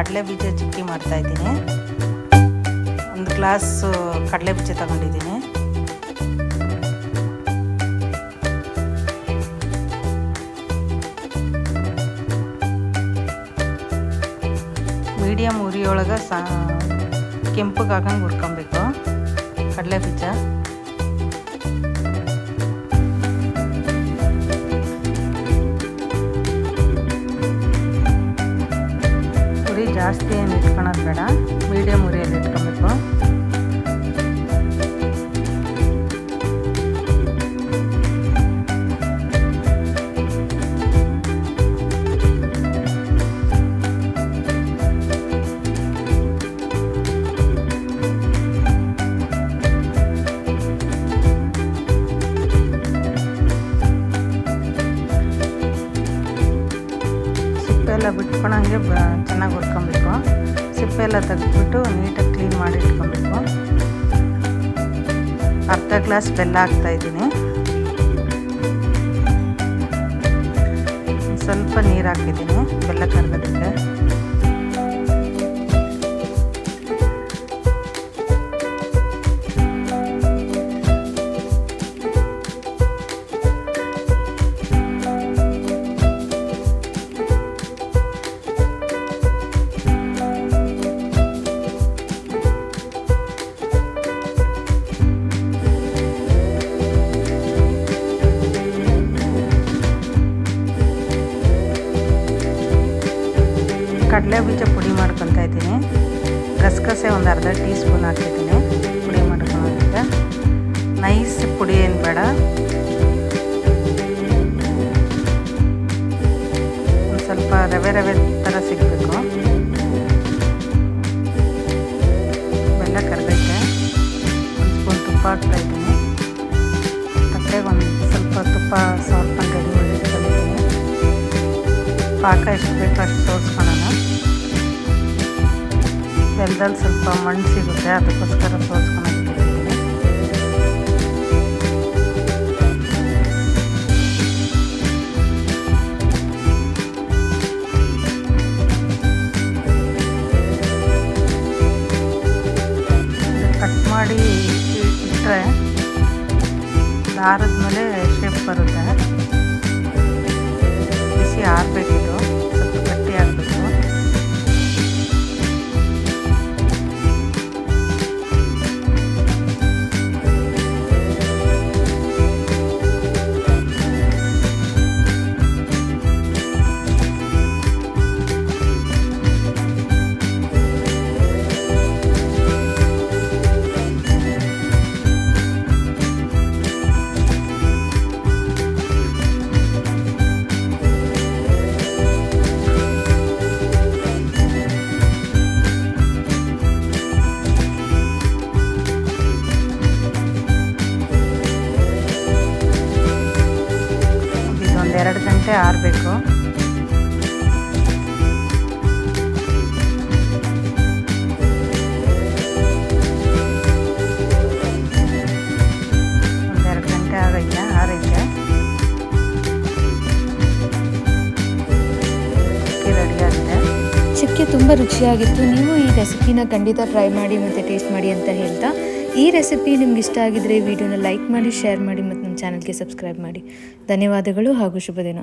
ಕಡಲೆ ಬೀಜ ಚಿಕ್ಕಿ ಮಾಡ್ತಾಯಿದ್ದೀನಿ. ಒಂದು ಗ್ಲಾಸ್ ಕಡಲೆ ಬೀಜ ತಗೊಂಡಿದ್ದೀನಿ. ಮೀಡಿಯಮ್ ಉರಿಯೊಳಗೆ ಕೆಂಪಗಾಗಂಗೆ ಹುರ್ಕೊಬೇಕು ಕಡಲೆ ಬೀಜ. ಉರಿ ಜಾಸ್ತಿ ಏನು ಇಟ್ಕೊಳೋದು ಬೇಡ, ಮೀಡಿಯಮ್ ಉರಿಯಲ್ಲಿ ಇಟ್ಕೊಬೇಕು. ಎಲ್ಲ ಬಿಟ್ಕೊಳಂಗೆ ಚೆನ್ನಾಗಿ ಹುರ್ಕೊಬೇಕು. ಸಿಪ್ಪೆ ಎಲ್ಲ ತೆಗೆದ್ಬಿಟ್ಟು ನೀಟಾಗಿ ಕ್ಲೀನ್ ಮಾಡಿ ಇಟ್ಕೊಬೇಕು. ಅರ್ಧ ಗ್ಲಾಸ್ ಬೆಲ್ಲ ಹಾಕ್ತಾಯಿದ್ದೀನಿ. ಸ್ವಲ್ಪ ನೀರು ಹಾಕಿದ್ದೀನಿ ಬೆಲ್ಲ ಕರಗೋದಕ್ಕೆ. ಕಡಲೆ ಬೀಜ ಪುಡಿ ಮಾಡ್ಕೊತಾ ಇದ್ದೀನಿ. ಗಸಗಸೆ ಒಂದು ಅರ್ಧ ಟೀ ಸ್ಪೂನ್ ಹಾಕಿದ್ದೀನಿ ಪುಡಿ ಮಾಡ್ಕೊಳ್ಳೋದಕ್ಕೆ. ನೈಸ್ ಪುಡಿ ಏನು ಬೇಡ, ಒಂದು ಸ್ವಲ್ಪ ರವೆ ರವೆ ಥರ ಸಿಗಬೇಕು. ಬೆಲ್ಲ ಕರಗೈತೆ. ಒಂದು ಸ್ಪೂನ್ ತುಪ್ಪ ಹಾಕ್ತಾಯಿದ್ದೀನಿ. ತಟ್ಟೆಗೆ ಒಂದು ಸ್ವಲ್ಪ ತುಪ್ಪ ಸವರ್ಕೊಂಡು ರೆಡಿ ಮಾಡಿ ಇಟ್ಕೊಂಡಿದ್ದೀನಿ. ಪಾಕ ಎಷ್ಟು ಬೇಕೋ ಅಷ್ಟು ಸೋಸ್ಕೊಳ್ಳೋಣ. ಬೆಲ್ಲದಲ್ಲಿ ಸ್ವಲ್ಪ ಮಣ್ಣು ಸಿಗುತ್ತೆ, ಅದಕ್ಕೋಸ್ಕರ ಸೋಸ್ಕೊಂಡಿದ್ದೀನಿ. ಕಟ್ ಮಾಡಿ ಇಟ್ಟರೆ ಆರಿದ ಮೇಲೆ ಶೇಪ್ ಬರುತ್ತೆ. ಬಿಸಿ ಆರಬೇಕಿದು, ಸ್ವಲ್ಪ ಗಟ್ಟಿ ಆಗಬೇಕು. ಒಂದು 2 ಗಂಟೆ ಆರಬೇಕು. ಒಂದು 2 ಗಂಟೆ ಆರೈತೆ. ಚಿಕ್ಕಿ ರೆಡಿಯಾಗಿದೆ. ಚಿಕ್ಕಿ ತುಂಬ ರುಚಿಯಾಗಿತ್ತು. ನೀವು ಈ ರೆಸಿಪಿನ ಖಂಡಿತ ಟ್ರೈ ಮಾಡಿ ಮತ್ತು ಟೇಸ್ಟ್ ಮಾಡಿ ಅಂತ ಹೇಳ್ತಾ, ಈ ರೆಸಿಪಿ ನಿಮ್ಗೆ ಇಷ್ಟ ಆಗಿದ್ರೆ ವಿಡಿಯೋನ ಲೈಕ್ ಮಾಡಿ, ಶೇರ್ ಮಾಡಿ ಮತ್ತು ನಮ್ಮ ಚಾನಲ್ಗೆ ಸಬ್ಸ್ಕ್ರೈಬ್ ಮಾಡಿ. ಧನ್ಯವಾದಗಳು ಹಾಗೂ ಶುಭ ದಿನ.